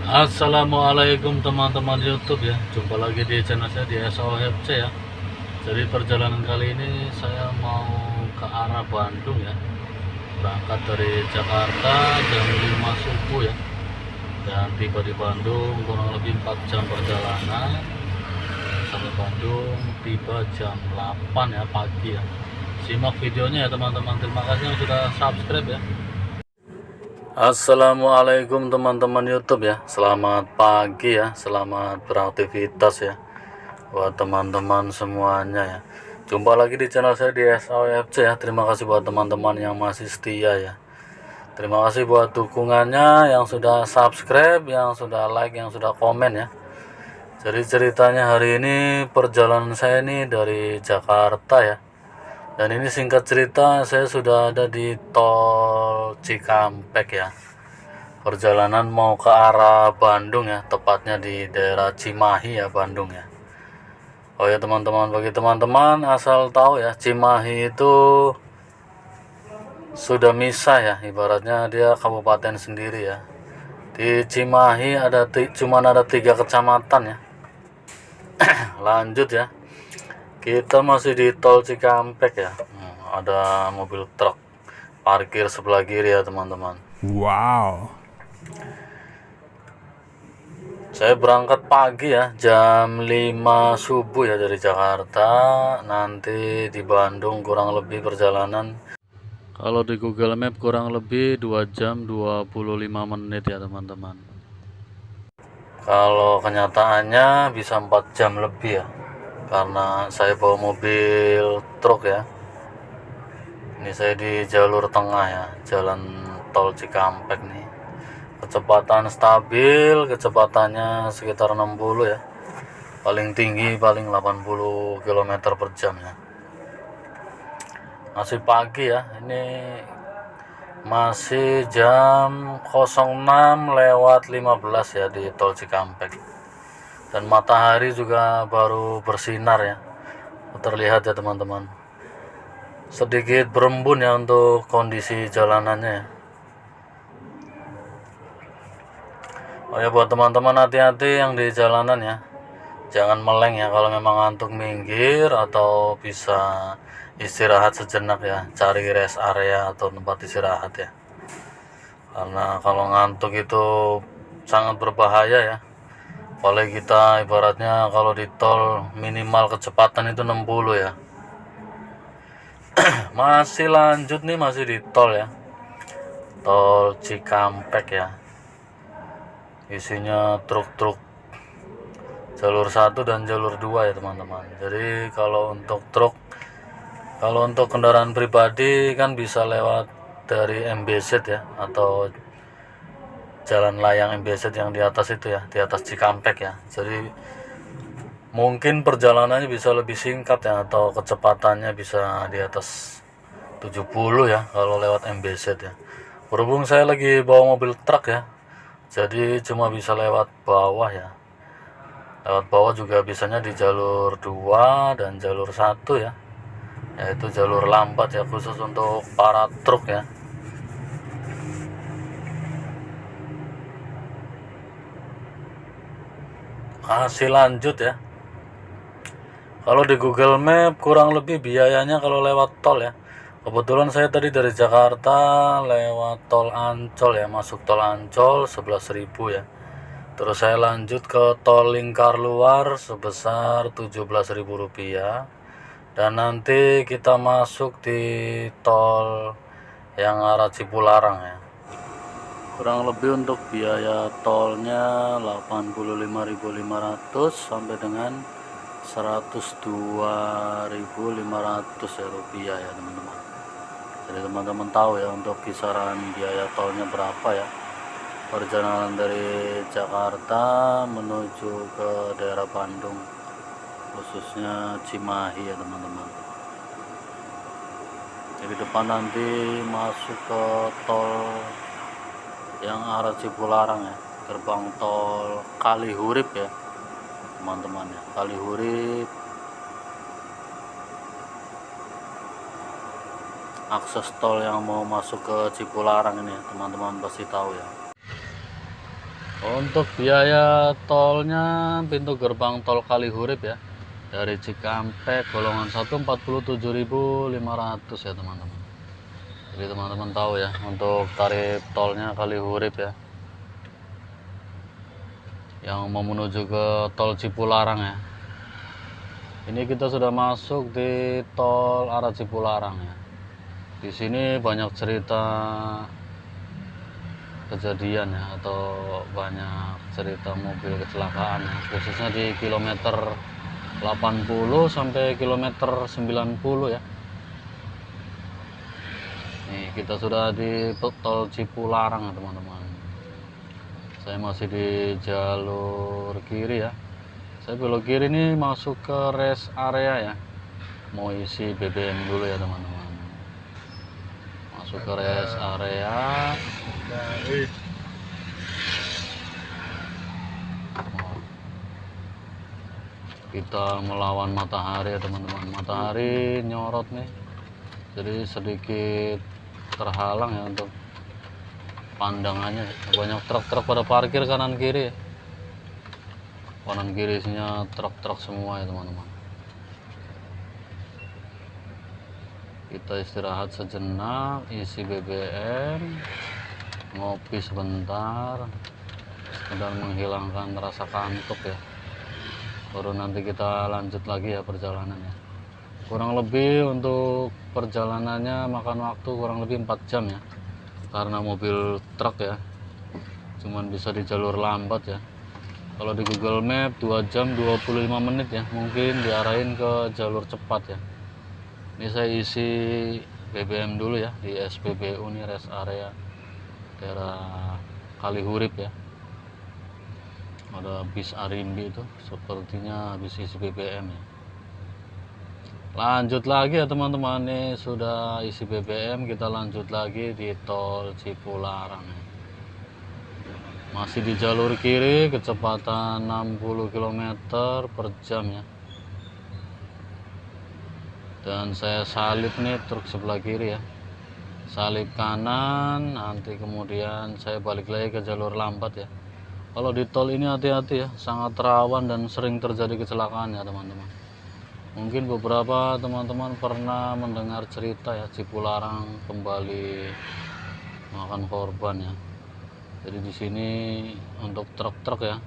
Assalamualaikum teman-teman YouTube ya. Jumpa lagi di channel saya di SOFC ya. Jadi perjalanan kali ini saya mau ke arah Bandung ya. Berangkat dari Jakarta jam 5 subuh ya. Dan tiba di Bandung kurang lebih 4 jam perjalanan. Sampai Bandung tiba jam 8 ya pagi ya. Simak videonya ya teman-teman. Terima kasih yang sudah subscribe ya. Assalamualaikum teman-teman YouTube ya. Selamat pagi ya, selamat beraktivitas ya buat teman-teman semuanya ya. Jumpa lagi di channel saya di SOFC ya. Terima kasih buat teman-teman yang masih setia ya. Terima kasih buat dukungannya, yang sudah subscribe, yang sudah like, yang sudah komen ya. Jadi ceritanya hari ini perjalanan saya ini dari Jakarta ya. Dan ini singkat cerita, saya sudah ada di tol Cikampek ya. Perjalanan mau ke arah Bandung ya, tepatnya di daerah Cimahi ya, Bandung ya. Oh ya teman-teman, bagi teman-teman asal tahu ya, Cimahi itu sudah misah ya, ibaratnya dia kabupaten sendiri ya. Di Cimahi cuman ada 3 kecamatan ya. Lanjut ya. Kita masih di tol Cikampek ya. Ada mobil truk parkir sebelah kiri ya teman-teman. Wow. Saya berangkat pagi ya, jam 5 subuh ya dari Jakarta. Nanti di Bandung kurang lebih perjalanan, kalau di Google Map kurang lebih 2 jam 25 menit ya teman-teman. Kalau kenyataannya bisa 4 jam lebih ya, karena saya bawa mobil truk ya. Ini saya di jalur tengah ya, jalan tol Cikampek nih. Kecepatan stabil, kecepatannya sekitar 60 ya. Paling tinggi paling 80 km per jam ya. Masih pagi ya, ini masih jam 06:15 ya di tol Cikampek. Dan matahari juga baru bersinar ya, terlihat ya teman-teman. Sedikit berembun ya untuk kondisi jalanannya ya. Oh ya, buat teman-teman hati-hati yang di jalanan ya, jangan meleng ya. Kalau memang ngantuk minggir atau bisa istirahat sejenak ya, cari rest area atau tempat istirahat ya, karena kalau ngantuk itu sangat berbahaya ya. Apalagi kita ibaratnya kalau di tol minimal kecepatan itu 60 ya. Masih lanjut nih, masih di tol ya, tol Cikampek ya. Isinya truk-truk jalur 1 dan jalur 2 ya teman-teman. Jadi kalau untuk kendaraan pribadi kan bisa lewat dari MBZ ya, atau jalan layang MBZ yang di atas itu ya, di atas Cikampek ya. Jadi mungkin perjalanannya bisa lebih singkat ya, atau kecepatannya bisa di atas 70 ya kalau lewat MBZ ya. Berhubung saya lagi bawa mobil truk ya, jadi cuma bisa lewat bawah ya. Lewat bawah juga bisanya di jalur 2 dan jalur 1 ya, yaitu jalur lambat ya, khusus untuk para truk ya. Masih lanjut ya. Kalau di Google Map kurang lebih biayanya kalau lewat tol ya. Kebetulan saya tadi dari Jakarta lewat tol Ancol ya, masuk tol Ancol 11.000 ya. Terus saya lanjut ke tol Lingkar Luar sebesar Rp17.000. Dan nanti kita masuk di tol yang arah Cipularang ya. Kurang lebih untuk biaya tolnya 85.500 sampai dengan 102.500 ya rupiah ya teman-teman. Jadi teman-teman tahu ya untuk kisaran biaya tolnya berapa ya. Perjalanan dari Jakarta menuju ke daerah Bandung, khususnya Cimahi ya teman-teman. Jadi depan nanti masuk ke tol yang arah Cipularang ya, gerbang tol Kalihurip ya teman-teman ya. Kalihurip, akses tol yang mau masuk ke Cipularang ini ya, teman-teman pasti tahu ya. Untuk biaya tolnya pintu gerbang tol Kalihurip ya, dari Cikampek golongan 1 47.500 ya teman-teman. Jadi teman-teman tahu ya, untuk tarif tolnya Kalihurip ya, yang mau menuju ke tol Cipularang ya. Ini kita sudah masuk di tol arah Cipularang ya. Di sini banyak cerita kejadian ya, atau banyak cerita mobil kecelakaan ya, khususnya di kilometer 80 sampai kilometer 90 ya. Nih kita sudah di tol Cipularang ya teman-teman. Saya masih di jalur kiri ya. Saya belok kiri nih masuk ke rest area ya. Mau isi BBM dulu ya teman-teman. Masuk ke rest area. Kita melawan matahari ya teman-teman. Matahari nyorot nih, jadi sedikit terhalang ya untuk pandangannya. Banyak truk-truk pada parkir kanan kiri ya. Kanan kiri isinya truk-truk semua ya teman-teman. Kita istirahat sejenak, isi BBM, ngopi sebentar, sekedar menghilangkan rasa kantuk ya. Baru nanti kita lanjut lagi ya perjalanannya. Kurang lebih untuk perjalanannya makan waktu kurang lebih 4 jam ya, karena mobil truk ya, cuman bisa di jalur lambat ya. Kalau di Google Map 2 jam 25 menit ya, mungkin diarahin ke jalur cepat ya. Ini saya isi BBM dulu ya di SPBU nih, rest area daerah Kalihurip ya. Ada bis Arimbi itu, sepertinya habis isi BBM ya. Lanjut lagi ya teman-teman, nih sudah isi BBM, kita lanjut lagi di tol Cipularang ya. Masih di jalur kiri, kecepatan 60 km per jam ya. Dan saya salip nih truk sebelah kiri ya. Salip kanan, nanti kemudian saya balik lagi ke jalur lambat ya. Kalau di tol ini hati-hati ya, sangat rawan dan sering terjadi kecelakaan ya teman-teman. Mungkin beberapa teman-teman pernah mendengar cerita ya, Cipularang kembali makan korban ya. Jadi di sini untuk truk-truk ya.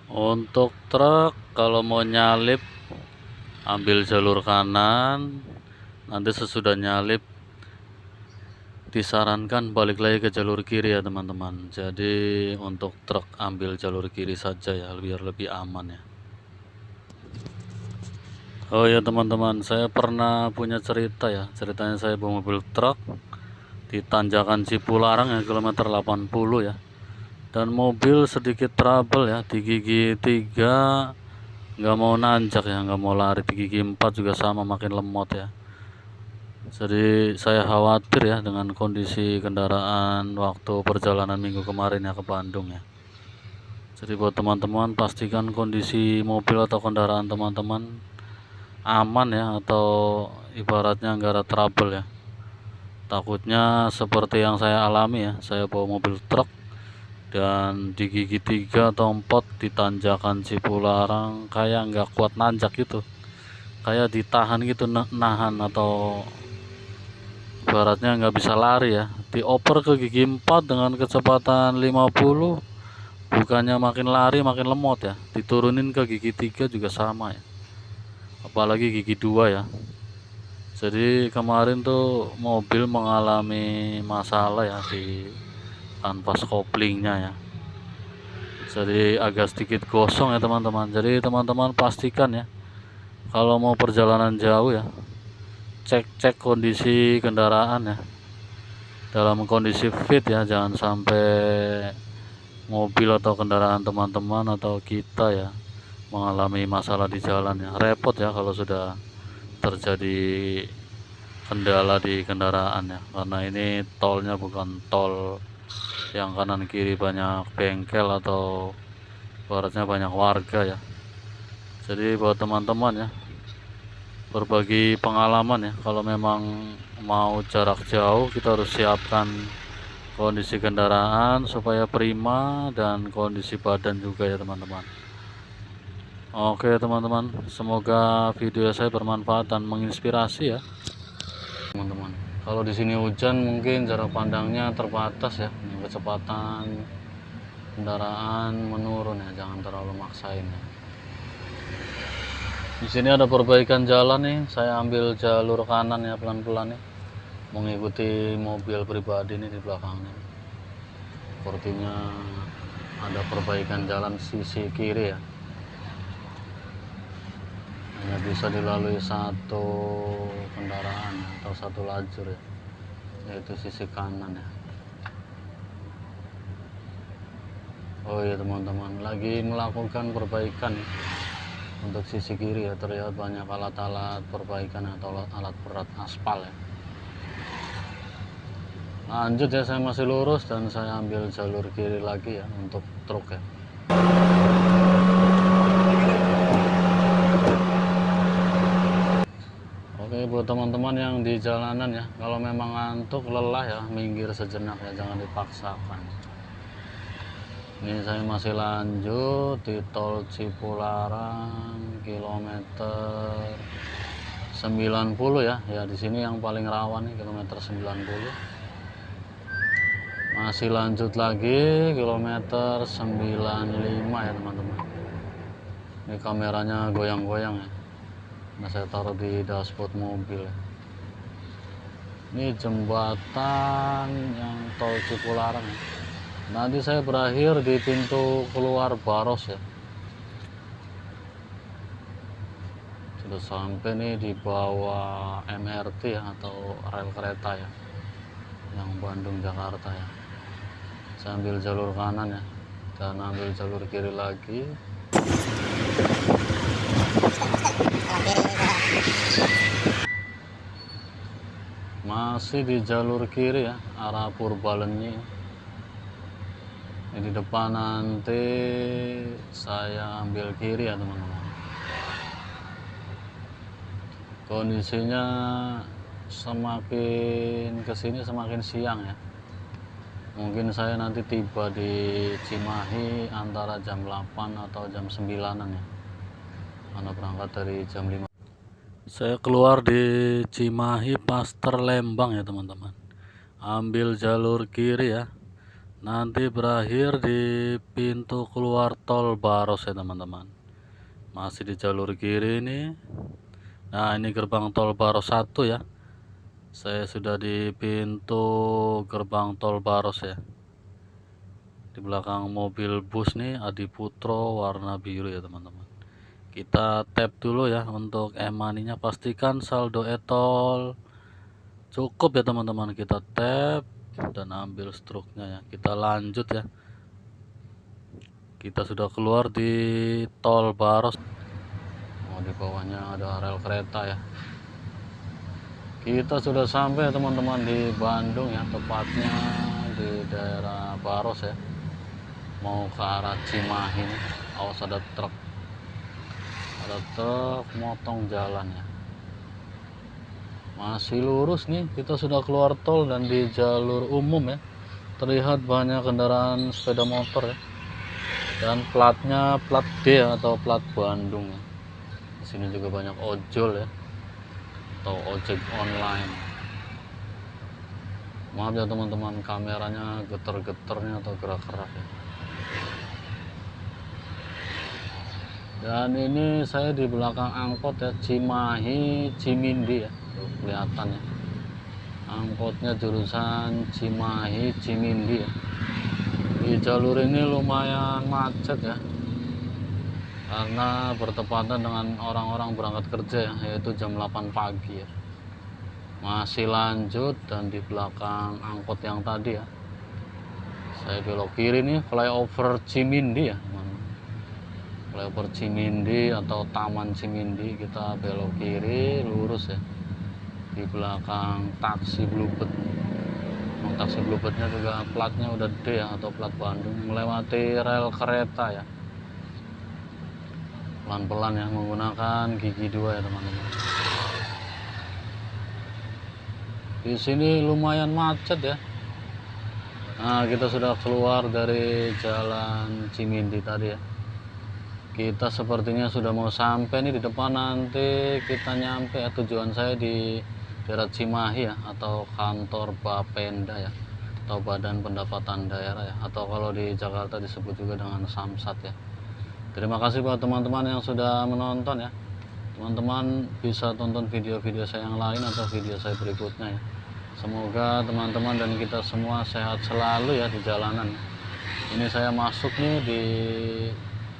Untuk truk kalau mau nyalip ambil jalur kanan, nanti sesudah nyalip disarankan balik lagi ke jalur kiri ya teman-teman. Jadi untuk truk ambil jalur kiri saja ya, biar lebih aman ya. Oh ya teman-teman, saya pernah punya cerita ya. Ceritanya saya bawa mobil truk di tanjakan Cipularang ya, kilometer 80 ya. Dan mobil sedikit trouble ya, di gigi 3 nggak mau nanjak ya, nggak mau lari. Di gigi 4 juga sama, makin lemot ya. Jadi saya khawatir ya dengan kondisi kendaraan waktu perjalanan minggu kemarin ya ke Bandung ya. Jadi buat teman-teman, pastikan kondisi mobil atau kendaraan teman-teman aman ya, atau ibaratnya nggak ada trouble ya. Takutnya seperti yang saya alami ya, saya bawa mobil truk dan di gigi 3 atau 4 di tanjakan Cipularang kayak nggak kuat nanjak gitu, kayak ditahan gitu, nahan, atau ibaratnya nggak bisa lari ya. Dioper ke gigi 4 dengan kecepatan 50, bukannya makin lari makin lemot ya, diturunin ke gigi 3 juga sama ya, apalagi gigi 2 ya. Jadi kemarin tuh mobil mengalami masalah ya di kanvas koplingnya ya. Jadi agak sedikit gosong ya teman-teman. Jadi teman-teman pastikan ya, kalau mau perjalanan jauh ya, cek kondisi kendaraan ya, dalam kondisi fit ya. Jangan sampai mobil atau kendaraan teman-teman atau kita ya mengalami masalah di jalan ya. Repot ya kalau sudah terjadi kendala di kendaraan ya, karena ini tolnya bukan tol yang kanan kiri banyak bengkel atau baratnya banyak warga ya. Jadi buat teman-teman ya, berbagi pengalaman ya, kalau memang mau jarak jauh kita harus siapkan kondisi kendaraan supaya prima dan kondisi badan juga ya teman-teman. Oke teman-teman, semoga video saya bermanfaat dan menginspirasi ya teman-teman. Kalau di sini hujan mungkin jarak pandangnya terbatas ya, kecepatan kendaraan menurun ya, jangan terlalu maksain ya. Di sini ada perbaikan jalan nih, saya ambil jalur kanan ya pelan-pelan nih, mengikuti mobil pribadi nih di belakangnya. Sepertinya ada perbaikan jalan sisi kiri ya, hanya bisa dilalui satu kendaraan atau satu lajur ya, yaitu sisi kanan ya. Oh iya teman-teman, lagi melakukan perbaikan ya. Untuk sisi kiri ya, terlihat banyak alat-alat perbaikan atau alat berat aspal ya. Lanjut ya, saya masih lurus dan saya ambil jalur kiri lagi ya untuk truk ya. Oke, buat teman-teman yang di jalanan ya, kalau memang ngantuk lelah ya, minggir sejenak ya, jangan dipaksakan. Ini saya masih lanjut di tol Cipularang kilometer 90 ya. Ya di sini yang paling rawan nih kilometer 90. Masih lanjut lagi kilometer 95 ya teman-teman. Ini kameranya goyang-goyang ya. Nah, saya taruh di dashboard mobil ya. Ini jembatan yang tol Cipularang ya. Nanti saya berakhir di pintu keluar Baros ya. Sudah sampai nih di bawah MRT ya, atau rel kereta ya, yang Bandung Jakarta ya. Saya ambil jalur kanan ya, dan ambil jalur kiri lagi. Masih di jalur kiri ya, arah Purbalenyi. Di depan nanti saya ambil kiri ya teman-teman. Kondisinya semakin kesini semakin siang ya. Mungkin saya nanti tiba di Cimahi antara jam 8 atau jam 9-an ya, karena berangkat dari jam 5. Saya keluar di Cimahi pas Terlembang ya teman-teman. Ambil jalur kiri ya, nanti berakhir di pintu keluar tol Baros ya teman-teman. Masih di jalur kiri ini. Nah ini gerbang tol Baros 1 ya. Saya sudah di pintu gerbang tol Baros ya. Di belakang mobil bus nih Adiputro warna biru ya teman-teman. Kita tap dulu ya untuk e-money-nya, pastikan saldo e-tol cukup ya teman-teman. Kita tap dan ambil struknya ya. Kita lanjut ya. Kita sudah keluar di tol Baros. Oh, di bawahnya ada rel kereta ya. Kita sudah sampai teman-teman di Bandung ya, tepatnya di daerah Baros ya. Mau ke arah Cimahi nih. Awas ada truk. Ada truk motong jalan ya. Masih lurus nih, kita sudah keluar tol dan di jalur umum ya. Terlihat banyak kendaraan sepeda motor ya. Dan platnya plat D atau plat Bandung ya. Di sini juga banyak ojol ya, atau ojek online. Maaf ya teman-teman, kameranya geter-geternya atau gerak-gerak ya. Dan ini saya di belakang angkot ya, Cimahi Cimindi ya. Tuh, kelihatan ya. Angkotnya jurusan Cimahi Cimindi ya. Di jalur ini lumayan macet ya, karena bertepatan dengan orang-orang berangkat kerja ya, yaitu jam 8 pagi ya. Masih lanjut dan di belakang angkot yang tadi ya, saya belok kiri nih, flyover Cimindi ya, flyover Cimindi atau Taman Cimindi. Kita belok kiri lurus ya, di belakang taksi Bluebird. Taksi Bluebirdnya juga platnya udah D ya, atau plat Bandung, melewati rel kereta ya. Pelan-pelan ya, menggunakan gigi 2 ya teman-teman. Di sini lumayan macet ya. Nah, kita sudah keluar dari jalan Cimindi tadi ya. Kita sepertinya sudah mau sampai nih di depan, nanti kita nyampe ya. Tujuan saya di daerah Cimahi ya, atau kantor Bapenda ya, atau Badan Pendapatan Daerah ya, atau kalau di Jakarta disebut juga dengan Samsat ya. Terima kasih buat teman-teman yang sudah menonton ya. Teman-teman bisa tonton video-video saya yang lain atau video saya berikutnya ya. Semoga teman-teman dan kita semua sehat selalu ya di jalanan. Ini saya masuk nih di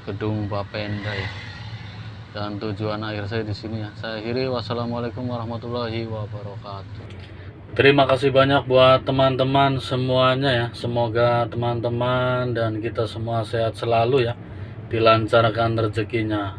gedung Bapenda ya, dan tujuan akhir saya di sini ya. Saya akhiri, wassalamualaikum warahmatullahi wabarakatuh. Terima kasih banyak buat teman-teman semuanya ya. Semoga teman-teman dan kita semua sehat selalu ya, dilancarkan rezekinya.